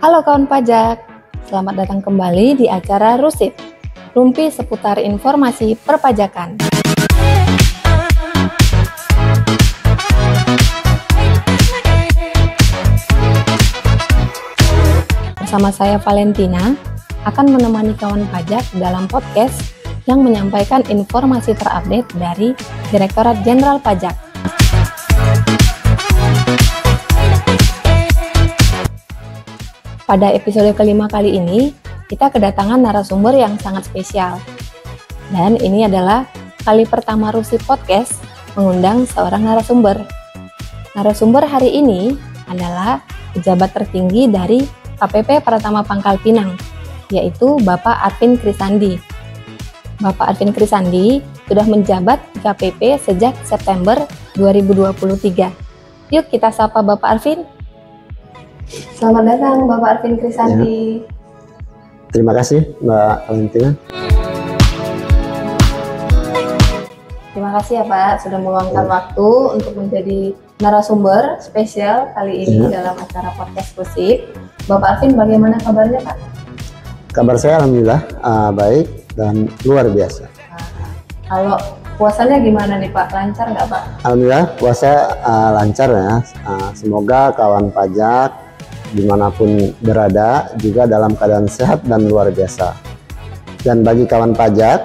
Halo kawan pajak, selamat datang kembali di acara Rusip, rumpi seputar informasi perpajakan. Bersama saya Valentina, akan menemani kawan pajak dalam podcast yang menyampaikan informasi terupdate dari Direktorat Jenderal Pajak. Pada episode kelima kali ini, kita kedatangan narasumber yang sangat spesial. Dan ini adalah kali pertama Rusip Podcast mengundang seorang narasumber. Narasumber hari ini adalah pejabat tertinggi dari KPP Pratama Pangkal Pinang, yaitu Bapak Arvin Krisandi. Bapak Arvin Krisandi sudah menjabat di KPP sejak September 2023. Yuk kita sapa Bapak Arvin. Selamat datang Bapak Arvin Krisandi. Ya. Terima kasih Mbak Valentina. Terima kasih ya Pak sudah meluangkan waktu untuk menjadi narasumber spesial kali ini dalam acara podcast Rusip. Bapak Arvin, bagaimana kabarnya Pak? Kabar saya alhamdulillah baik dan luar biasa. Kalau puasanya gimana nih Pak? Lancar nggak Pak? Alhamdulillah puasa lancar ya. Semoga kawan pajak dimanapun berada juga dalam keadaan sehat dan luar biasa. Dan bagi kawan pajak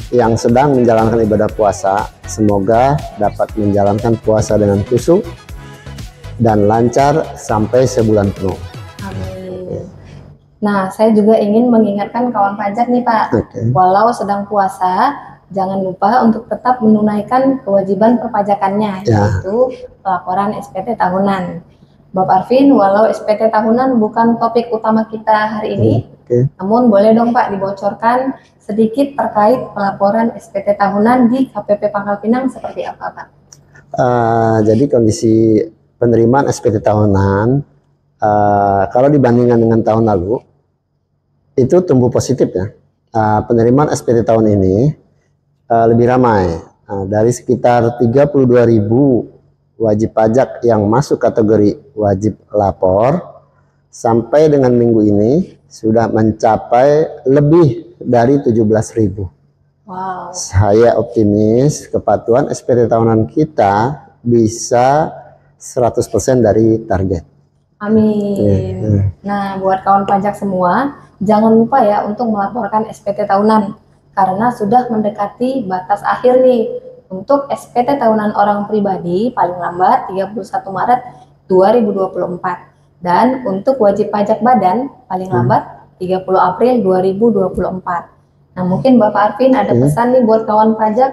yang sedang menjalankan ibadah puasa, semoga dapat menjalankan puasa dengan khusyuk dan lancar sampai sebulan penuh. Amin. Nah, saya juga ingin mengingatkan kawan pajak nih Pak, walau sedang puasa, jangan lupa untuk tetap menunaikan kewajiban perpajakannya, yaitu pelaporan SPT tahunan. Bapak Arvin, walau SPT tahunan bukan topik utama kita hari ini, namun boleh dong Pak dibocorkan sedikit terkait pelaporan SPT tahunan di KPP Pangkal Pinang seperti apa Pak? Jadi kondisi penerimaan SPT tahunan, kalau dibandingkan dengan tahun lalu, itu tumbuh positif ya. Penerimaan SPT tahun ini lebih ramai. Dari sekitar 32.000 wajib pajak yang masuk kategori wajib lapor, sampai dengan minggu ini sudah mencapai lebih dari 17.000. Wow. Saya optimis kepatuhan SPT tahunan kita bisa 100% dari target. Amin. Nah, buat kawan pajak semua, jangan lupa ya untuk melaporkan SPT tahunan karena sudah mendekati batas akhir nih. Untuk SPT tahunan orang pribadi paling lambat 31 Maret 2024 dan untuk wajib pajak badan paling lambat 30 April 2024. Nah, mungkin Bapak Arvin ada pesan nih buat kawan pajak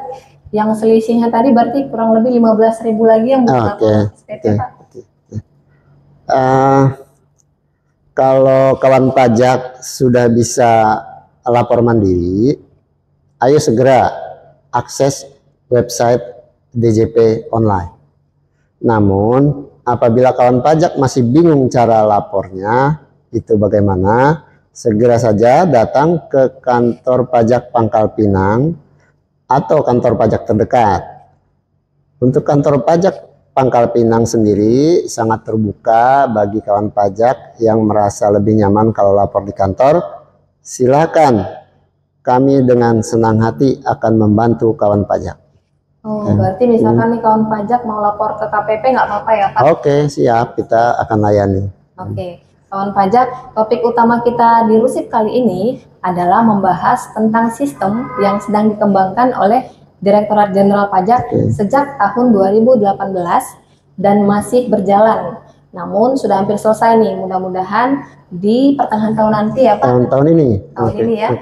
yang selisihnya tadi berarti kurang lebih 15.000 lagi yang belum lapor SPT Pak. Kalau kawan pajak sudah bisa lapor mandiri, ayo segera akses website DJP online. Namun apabila kawan pajak masih bingung cara lapornya itu bagaimana, segera saja datang ke kantor pajak Pangkal Pinang atau kantor pajak terdekat. Untuk kantor pajak Pangkal Pinang sendiri sangat terbuka bagi kawan pajak yang merasa lebih nyaman kalau lapor di kantor. Silakan, kami dengan senang hati akan membantu kawan pajak. Oh, berarti misalkan nih kawan pajak mau lapor ke KPP nggak apa-apa ya Pak? Oke, siap, kita akan layani. Oke, kawan pajak, topik utama kita di Rusip kali ini adalah membahas tentang sistem yang sedang dikembangkan oleh Direktorat Jenderal Pajak sejak tahun 2018 dan masih berjalan. Namun sudah hampir selesai nih, mudah-mudahan di pertengahan tahun nanti ya Pak. Tahun ini? Tahun ini ya.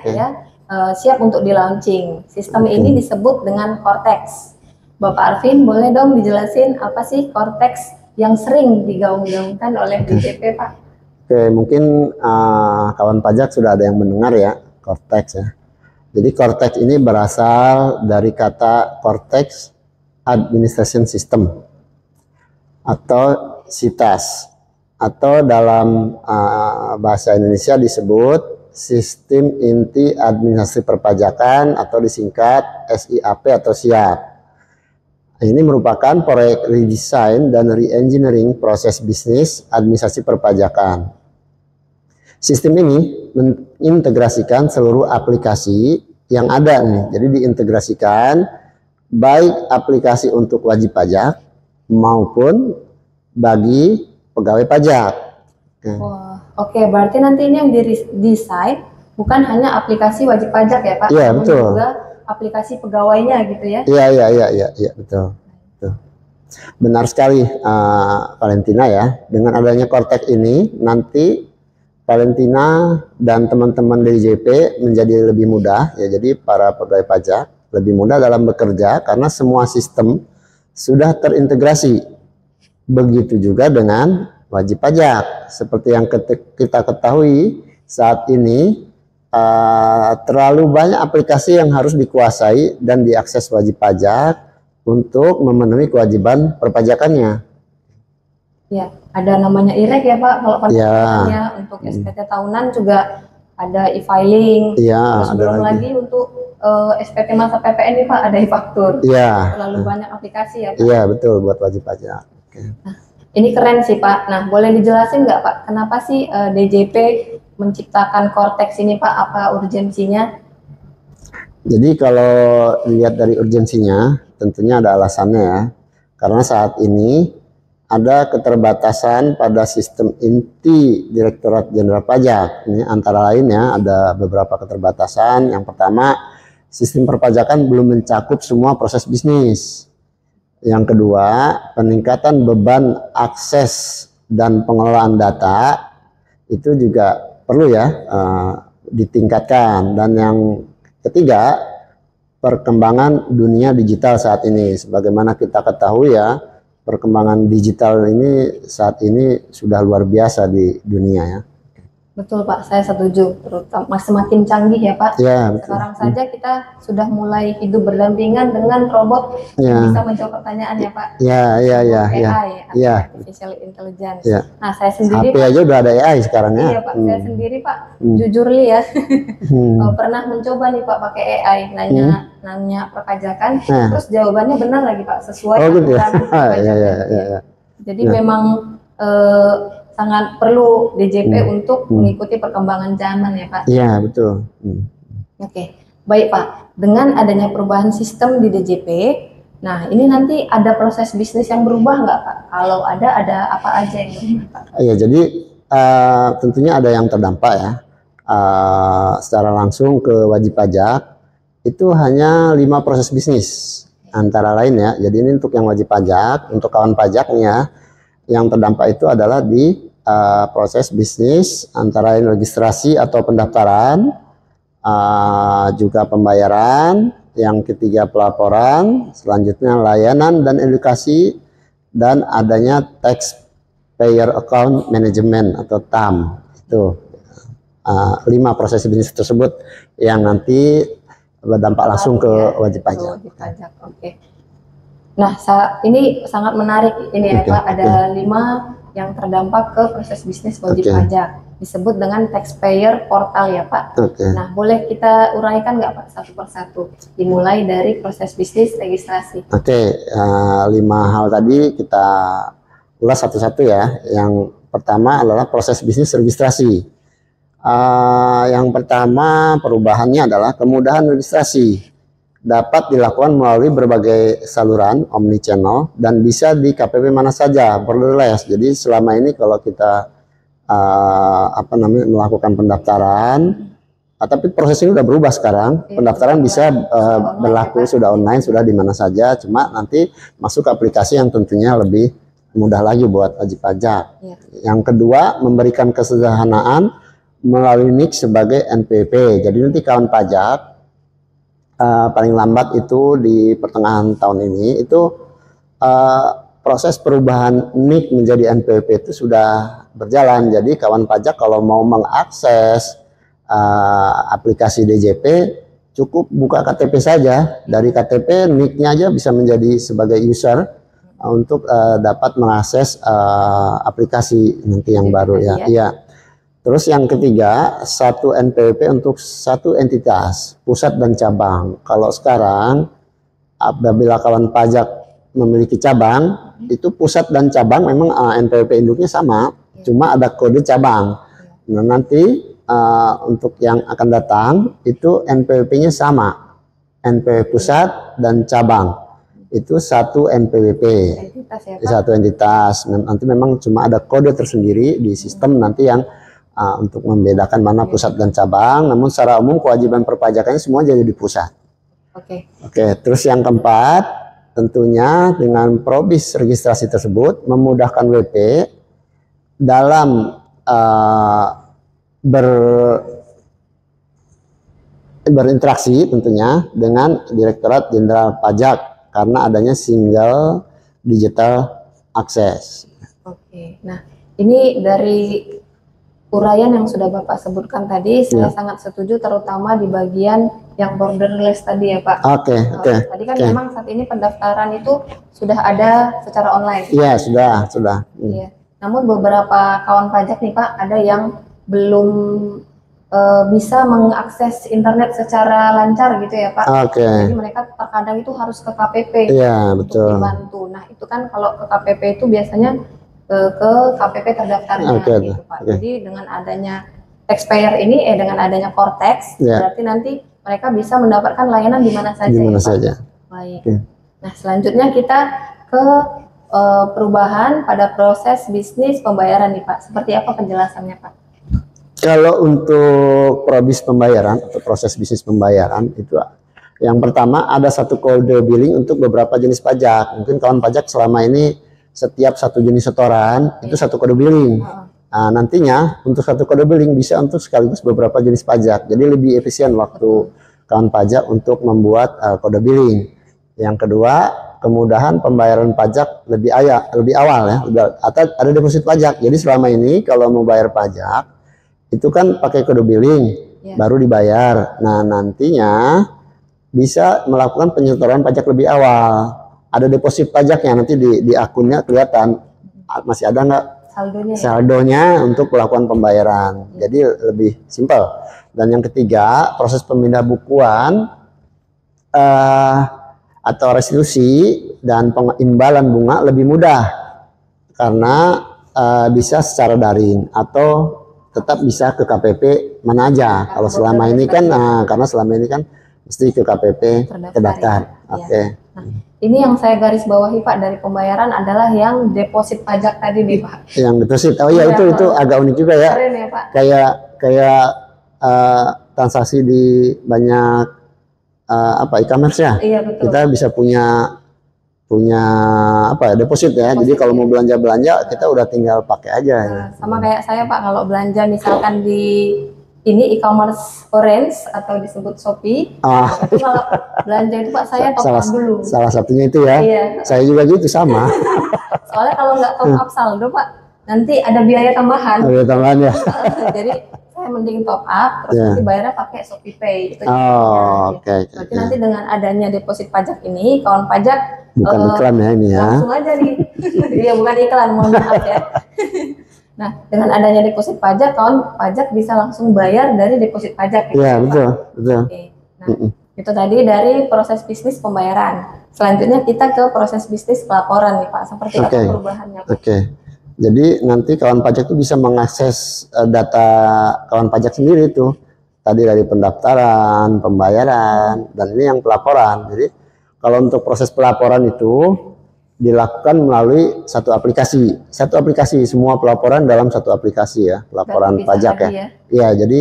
Siap untuk di launching. Sistem ini disebut dengan Cortex. Bapak Arvin, boleh dong dijelasin apa sih Cortex yang sering digaung-gaungkan oleh DJP Pak? Oke, mungkin kawan pajak sudah ada yang mendengar ya Cortex ya. Jadi Cortex ini berasal dari kata Cortex Administration System atau SITAS, atau dalam bahasa Indonesia disebut Sistem Inti Administrasi Perpajakan atau disingkat SIAP atau SIAP. Ini merupakan proyek redesign dan re-engineering proses bisnis administrasi perpajakan. Sistem ini mengintegrasikan seluruh aplikasi yang ada nih. Jadi diintegrasikan baik aplikasi untuk wajib pajak maupun bagi pegawai pajak. Wah, oke, berarti nanti ini yang desain bukan hanya aplikasi wajib pajak ya Pak? Iya, namun betul. juga aplikasi pegawainya gitu ya? Iya, betul. Benar sekali, Valentina ya. Dengan adanya Kortek ini, nanti Valentina dan teman-teman DJP menjadi lebih mudah ya. Jadi para pegawai pajak lebih mudah dalam bekerja karena semua sistem sudah terintegrasi. Begitu juga dengan wajib pajak. Seperti yang kita ketahui saat ini, terlalu banyak aplikasi yang harus dikuasai dan diakses wajib pajak untuk memenuhi kewajiban perpajakannya. Ya, ada namanya IREK ya Pak, kalau pendaftarannya Ya. untuk SPT tahunan juga ada e-filing. Ya, Terus ada belum lagi. lagi untuk SPT masa PPN nih Pak, ada e-faktur. Ya. Terlalu banyak aplikasi ya Pak. Iya, betul, buat wajib pajak. Oke. Nah, ini keren sih Pak. Nah, boleh dijelasin nggak Pak, kenapa sih DJP menciptakan Kortex ini Pak? Apa urgensinya? Jadi kalau dilihat dari urgensinya, tentunya ada alasannya ya. Karena saat ini ada keterbatasan pada sistem inti Direktorat Jenderal Pajak. Ini antara lain ya, ada beberapa keterbatasan. Yang pertama, sistem perpajakan belum mencakup semua proses bisnis. Yang kedua, peningkatan beban akses dan pengelolaan data itu juga perlu ya ditingkatkan. Dan yang ketiga, perkembangan dunia digital saat ini. Sebagaimana kita ketahui ya, perkembangan digital ini saat ini sudah luar biasa di dunia ya. Betul Pak, saya setuju. Terutama semakin canggih ya Pak. Ya, betul. Sekarang saja kita sudah mulai hidup berdampingan dengan robot yang bisa menjawab pertanyaan ya Pak. AI, Artificial Intelligence. Ya. Nah, saya sendiri HP aja udah ada AI sekarang ya. Iya Pak, saya sendiri Pak, jujur li ya, pernah mencoba nih Pak pakai AI, nanya perpajakan, terus jawabannya benar lagi Pak, sesuai gitu ya? perpajakan. Jadi memang sangat perlu DJP untuk mengikuti perkembangan zaman ya Pak. Iya, betul. Oke, baik Pak. Dengan adanya perubahan sistem di DJP, nah ini nanti ada proses bisnis yang berubah nggak Pak? Kalau ada apa aja yang berubah Pak? Iya, jadi tentunya ada yang terdampak ya. Secara langsung ke wajib pajak itu hanya 5 proses bisnis antara lain ya. Jadi ini untuk yang wajib pajak, untuk kawan pajaknya. Yang terdampak itu adalah di proses bisnis antara lain registrasi atau pendaftaran, juga pembayaran, yang ketiga pelaporan, selanjutnya layanan dan edukasi, dan adanya taxpayer account management atau TAM. Itu 5 proses bisnis tersebut yang nanti berdampak langsung ke wajib pajak. Oke. Nah, ini sangat menarik ini ya Pak, ada 5 yang terdampak ke proses bisnis wajib pajak. Disebut dengan taxpayer portal ya Pak. Nah, boleh kita uraikan nggak Pak satu persatu? Dimulai dari proses bisnis registrasi. 5 hal tadi kita ulas satu-satu ya. Yang pertama adalah proses bisnis registrasi. Yang pertama perubahannya adalah kemudahan registrasi. Dapat dilakukan melalui berbagai saluran omnichannel dan bisa di KPP mana saja, borderless. Jadi selama ini kalau kita melakukan pendaftaran, tapi proses ini udah berubah sekarang. Pendaftaran bisa berlaku sudah online, sudah di mana saja. Cuma nanti masuk ke aplikasi yang tentunya lebih mudah lagi buat wajib pajak. Yang kedua, memberikan kesederhanaan melalui NIK sebagai NPWP. Jadi nanti kawan pajak paling lambat itu di pertengahan tahun ini itu proses perubahan NIK menjadi NPWP itu sudah berjalan. Jadi kawan pajak kalau mau mengakses aplikasi DJP cukup buka KTP saja. Dari KTP NIK-nya aja bisa menjadi sebagai user untuk dapat mengakses aplikasi nanti yang baru ya. Iya. Terus yang ketiga, 1 NPWP untuk 1 entitas, pusat dan cabang. Kalau sekarang, apabila kawan pajak memiliki cabang, itu pusat dan cabang memang NPWP induknya sama, cuma ada kode cabang. Nah, nanti untuk yang akan datang itu NPWP-nya sama, NPWP pusat dan cabang itu satu NPWP, Entitas ya, Pak? satu entitas. Nanti memang cuma ada kode tersendiri di sistem nanti yang untuk membedakan mana pusat dan cabang. Namun secara umum kewajiban perpajakannya semua jadi di pusat. Oke. Oke, terus yang keempat, tentunya dengan probis registrasi tersebut memudahkan WP dalam berinteraksi tentunya dengan Direktorat Jenderal Pajak karena adanya single digital access. Oke. Nah, ini dari uraian yang sudah Bapak sebutkan tadi, saya sangat setuju terutama di bagian yang borderless tadi ya Pak. Oke. Tadi kan memang saat ini pendaftaran itu sudah ada secara online. Iya, sudah. Iya. Namun beberapa kawan pajak nih Pak, ada yang belum bisa mengakses internet secara lancar gitu ya Pak. Oke. Jadi mereka terkadang itu harus ke KPP untuk dibantu. Nah, itu kan kalau ke KPP itu biasanya ke KPP terdaftarnya gitu Pak. Jadi dengan adanya taxpayer ini dengan adanya Cortex berarti nanti mereka bisa mendapatkan layanan di mana saja. Di mana saja. Baik. Nah, selanjutnya kita ke perubahan pada proses bisnis pembayaran nih Pak. Seperti apa penjelasannya Pak? Kalau untuk probis pembayaran atau proses bisnis pembayaran itu yang pertama ada satu kode billing untuk beberapa jenis pajak. Mungkin kawan pajak selama ini setiap satu jenis setoran itu satu kode billing. Nah, nantinya untuk satu kode billing bisa untuk sekaligus beberapa jenis pajak. Jadi lebih efisien waktu kawan pajak untuk membuat kode billing. Yang kedua, kemudahan pembayaran pajak lebih awal ya. Atau ada deposit pajak. Jadi selama ini kalau mau bayar pajak itu kan pakai kode billing baru dibayar. Nah, nantinya bisa melakukan penyetoran pajak lebih awal. Ada deposit pajaknya nanti di akunnya kelihatan masih ada nggak saldonya untuk melakukan pembayaran. Jadi lebih simpel. Dan yang ketiga, proses pemindah bukuan atau restitusi dan pengimbalan bunga lebih mudah karena bisa secara daring atau tetap bisa ke KPP mana aja. Kalau selama ini kan karena selama ini kan mesti ke KPP terdaftar. Oke. Nah, ini yang saya garis bawahi Pak dari pembayaran adalah yang deposit pajak tadi nih Pak. Yang deposit. Oh iya, itu agak unik juga ya. Keren ya Pak. Kayak transaksi di banyak e-commerce ya. Iya, betul. Kita bisa punya deposit ya. Jadi kalau mau belanja kita udah tinggal pakai aja. Sama kayak saya Pak, kalau belanja misalkan di ini e-commerce Orange atau disebut Shopee, itu kalau belanja itu Pak saya top up dulu. Salah satunya itu ya. Iya. Saya juga gitu sama. Soalnya kalau nggak top up saldo Pak, nanti ada biaya tambahan. Biaya tambahan ya. Jadi saya mending top up, terus nanti bayarnya pakai Shopee Pay. Itu oke. Berarti nanti dengan adanya deposit pajak ini, kawan pajak bukan iklan ya ini ya. Langsung aja nih. Iya, bukan iklan, mohon maaf ya. Nah, dengan adanya deposit pajak, kawan pajak bisa langsung bayar dari deposit pajak. Iya, betul. Oke. Nah, itu tadi dari proses bisnis pembayaran. Selanjutnya kita ke proses bisnis pelaporan nih Pak. Seperti apa perubahannya Pak? Jadi nanti kawan pajak itu bisa mengakses data kawan pajak sendiri tuh. Tadi dari pendaftaran, pembayaran, dan ini yang pelaporan. Jadi kalau untuk proses pelaporan itu dilakukan melalui satu aplikasi. Semua pelaporan dalam satu aplikasi ya, pelaporan pajak ya. Iya, jadi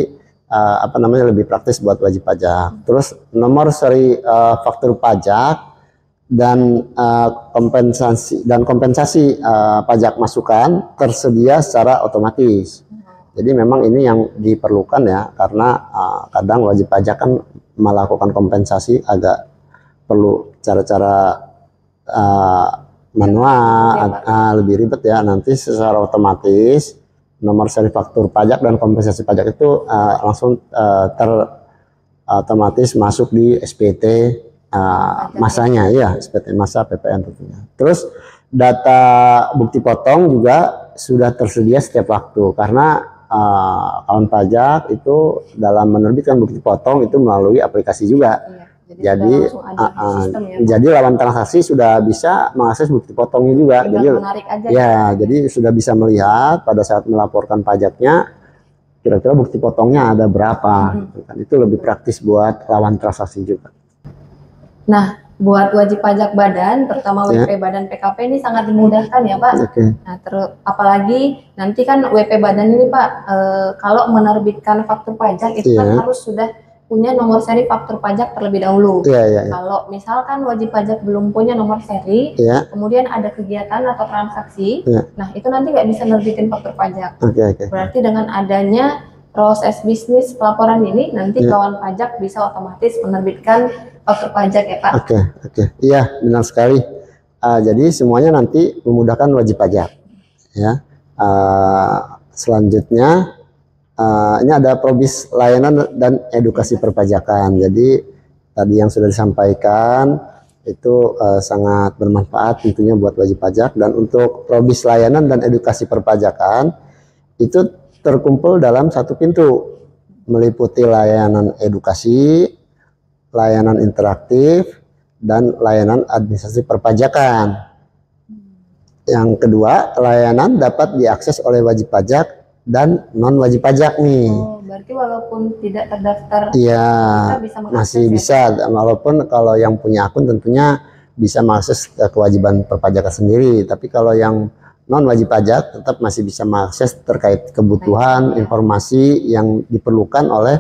lebih praktis buat wajib pajak. Terus nomor seri faktur pajak dan kompensasi pajak masukan tersedia secara otomatis. Jadi memang ini yang diperlukan ya, karena kadang wajib pajak kan melakukan kompensasi agak perlu cara-cara manual, lebih ribet ya. Nanti secara otomatis nomor seri faktur pajak dan kompensasi pajak itu langsung otomatis masuk di SPT masanya ya, SPT masa PPN tentunya. Terus data bukti potong juga sudah tersedia setiap waktu karena kawan pajak itu dalam menerbitkan bukti potong itu melalui aplikasi juga. Jadi lawan transaksi sudah bisa mengakses bukti potongnya juga. Jadi menarik aja. Jadi sudah bisa melihat pada saat melaporkan pajaknya kira-kira bukti potongnya ada berapa. Gitu kan. Itu lebih praktis buat lawan transaksi juga. Nah, buat wajib pajak badan, terutama WP badan PKP ini sangat dimudahkan ya Pak. Nah, apalagi nanti kan WP badan ini Pak, kalau menerbitkan faktur pajak itu kan harus sudah punya nomor seri faktur pajak terlebih dahulu. Kalau misalkan wajib pajak belum punya nomor seri, kemudian ada kegiatan atau transaksi, nah itu nanti nggak bisa nerbitin faktur pajak. Berarti dengan adanya proses bisnis pelaporan ini, nanti kawan pajak bisa otomatis menerbitkan faktur pajak ya Pak. Iya, benar sekali. Jadi semuanya nanti memudahkan wajib pajak. Ya. Selanjutnya ini ada probis layanan dan edukasi perpajakan. Jadi tadi yang sudah disampaikan itu sangat bermanfaat tentunya buat wajib pajak. Dan untuk probis layanan dan edukasi perpajakan itu terkumpul dalam satu pintu, meliputi layanan edukasi, layanan interaktif, dan layanan administrasi perpajakan. Yang kedua, layanan dapat diakses oleh wajib pajak dan non wajib pajak nih. Oh, berarti walaupun tidak terdaftar, iya, bisa masih bisa. Walaupun kalau yang punya akun tentunya bisa mengakses kewajiban perpajakan sendiri. Tapi kalau yang non wajib pajak tetap masih bisa mengakses terkait kebutuhan informasi yang diperlukan oleh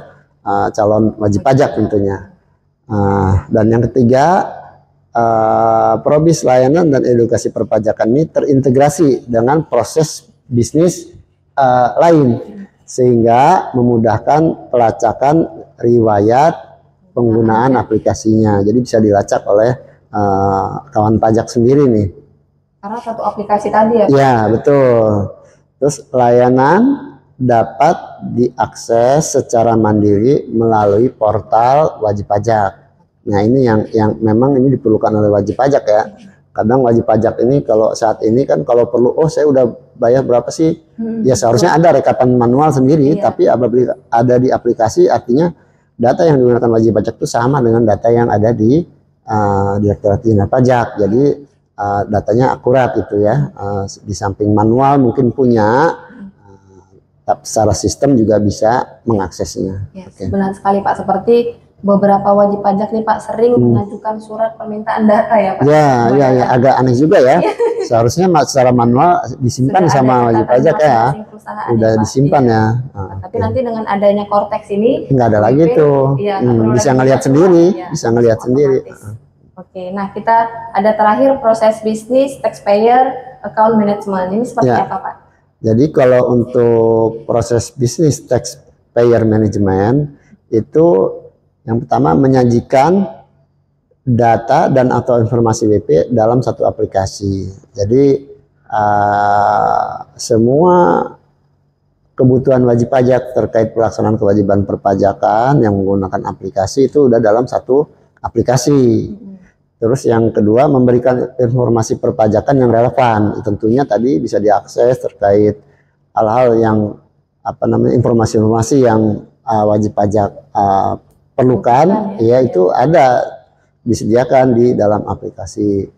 calon wajib pajak tentunya. Dan yang ketiga, probis layanan dan edukasi perpajakan ini terintegrasi dengan proses bisnis lain sehingga memudahkan pelacakan riwayat penggunaan aplikasinya. Jadi bisa dilacak oleh kawan pajak sendiri nih. Karena satu aplikasi tadi ya? Ya, betul. Terus layanan dapat diakses secara mandiri melalui portal wajib pajak. Nah, ini yang memang ini diperlukan oleh wajib pajak ya. Kadang wajib pajak ini kalau saat ini kan kalau perlu, oh saya udah bayar berapa sih? Ya seharusnya ada rekapan manual sendiri, tapi apabila ada di aplikasi artinya data yang digunakan wajib pajak itu sama dengan data yang ada di Direktorat Jenderal Pajak. Jadi datanya akurat itu ya. Di samping manual mungkin punya, secara sistem juga bisa mengaksesnya. Benar sekali Pak, seperti beberapa wajib pajak nih Pak sering mengajukan surat permintaan data ya Pak. Ya, agak aneh juga ya. Seharusnya secara manual disimpan sama wajib pajak ya. Udah disimpan ya. Tapi nanti dengan adanya Cortex ini nggak ada lagi tuh. Bisa ngelihat sendiri, bisa ngelihat sendiri. Nah kita ada terakhir proses bisnis taxpayer account management. Ini seperti apa Pak? Jadi kalau untuk proses bisnis taxpayer management itu yang pertama menyajikan data dan atau informasi WP dalam satu aplikasi. Jadi semua kebutuhan wajib pajak terkait pelaksanaan kewajiban perpajakan yang menggunakan aplikasi itu udah dalam satu aplikasi. Terus yang kedua memberikan informasi perpajakan yang relevan. Tentunya tadi bisa diakses terkait hal-hal yang informasi-informasi yang wajib pajak perlukan, ya itu ada disediakan di dalam aplikasi.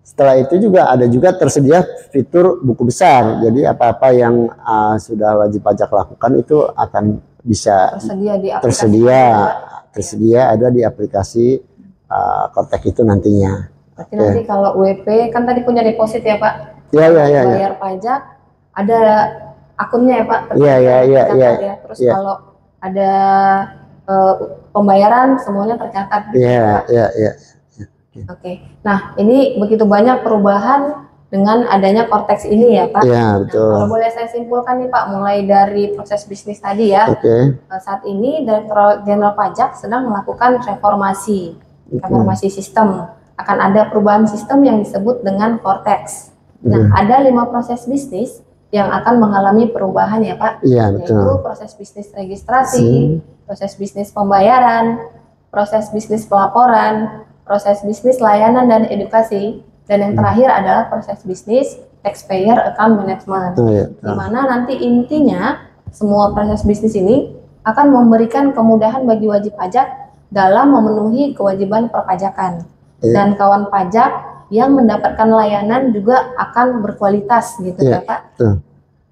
Setelah itu juga ada tersedia fitur buku besar. Jadi apa-apa yang sudah wajib pajak lakukan itu akan bisa tersedia ada di aplikasi Cortex itu nantinya. Berarti nanti kalau WP kan tadi punya deposit ya Pak? Bayar pajak ada akunnya ya Pak? Iya. Terus kalau ada pembayaran semuanya tercatat. Iya. Nah ini begitu banyak perubahan dengan adanya Cortex ini ya Pak. Iya betul. Kalau boleh saya simpulkan nih Pak, mulai dari proses bisnis tadi ya. Saat ini Direktorat Jenderal Pajak sedang melakukan reformasi sistem. Akan ada perubahan sistem yang disebut dengan Cortex. Nah ada 5 proses bisnis yang akan mengalami perubahan ya Pak. Iya betul. Yaitu proses bisnis registrasi, proses bisnis pembayaran, proses bisnis pelaporan, proses bisnis layanan dan edukasi, dan yang terakhir adalah proses bisnis taxpayer account management. Di mana nanti intinya semua proses bisnis ini akan memberikan kemudahan bagi wajib pajak dalam memenuhi kewajiban perpajakan. Dan kawan pajak yang mendapatkan layanan juga akan berkualitas gitu ya Pak.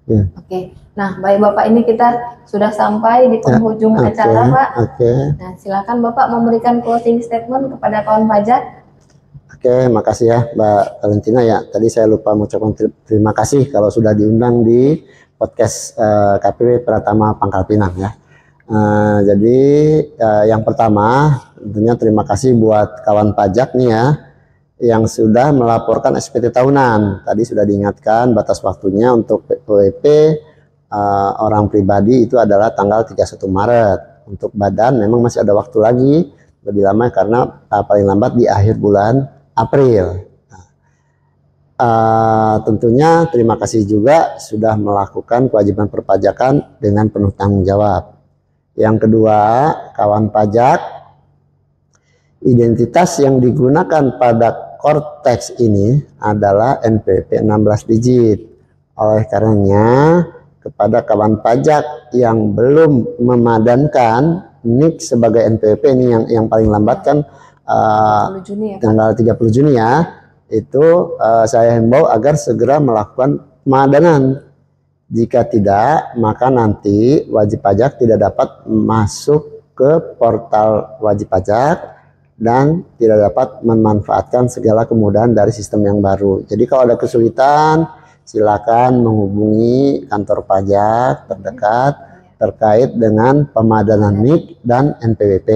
Ya. Oke. Nah, baik Bapak, ini kita sudah sampai di penghujung acara, Pak. Nah, silakan Bapak memberikan closing statement kepada kawan pajak. Oke, makasih ya Mbak Valentina ya. Tadi saya lupa mengucapkan terima kasih kalau sudah diundang di podcast KPP Pratama Pangkal Pinang ya. Jadi yang pertama tentunya terima kasih buat kawan pajak nih ya yang sudah melaporkan SPT tahunan. Tadi sudah diingatkan batas waktunya untuk PWP orang pribadi itu adalah tanggal 31 Maret. Untuk badan memang masih ada waktu lagi lebih lama karena paling lambat di akhir bulan April. Tentunya terima kasih juga sudah melakukan kewajiban perpajakan dengan penuh tanggung jawab. Yang kedua, kawan pajak, identitas yang digunakan pada Cortex ini adalah NPWP 16 digit. Oleh karenanya, kepada kawan pajak yang belum memadankan NIK sebagai NPWP ini yang paling lambat kan Juni ya, tanggal 30 Juni ya, itu saya himbau agar segera melakukan pemadanan. Jika tidak, maka nanti wajib pajak tidak dapat masuk ke portal wajib pajak dan tidak dapat memanfaatkan segala kemudahan dari sistem yang baru. Jadi kalau ada kesulitan, silakan menghubungi kantor pajak terdekat terkait dengan pemadanan NIK dan NPWP.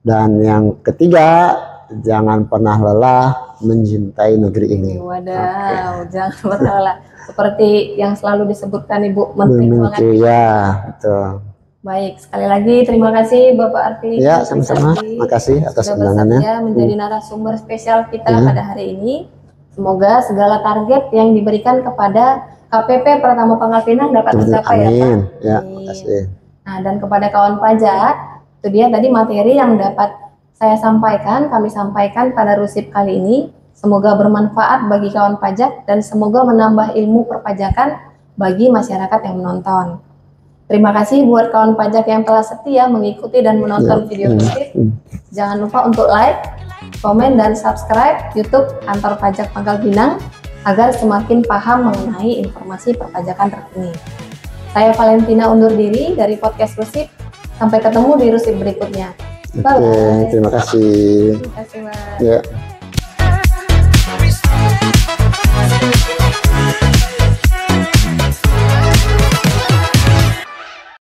Dan yang ketiga, jangan pernah lelah mencintai negeri ini. Wadaw, jangan pernah lelah. Seperti yang selalu disebutkan Ibu Menteri. Ya, betul. Baik, sekali lagi terima kasih Bapak Arfi. Ya, sama-sama. Makasih atas undangannya. Menjadi narasumber spesial kita pada hari ini. Semoga segala target yang diberikan kepada KPP Pratama Pangkal Pinang dapat tercapai ya Pak. Ya, makasih. Nah, dan kepada kawan pajak, itu dia tadi materi yang dapat saya sampaikan, kami sampaikan pada Rusip kali ini. Semoga bermanfaat bagi kawan pajak dan semoga menambah ilmu perpajakan bagi masyarakat yang menonton. Terima kasih buat kawan pajak yang telah setia mengikuti dan menonton video Rusip. Jangan lupa untuk like, komen, dan subscribe YouTube Kantor Pajak Pangkal Pinang agar semakin paham mengenai informasi perpajakan terkini. Saya Valentina undur diri dari podcast Rusip. Sampai ketemu di Rusip berikutnya. Oke, terima kasih. Terima kasih, Mbak. Ya.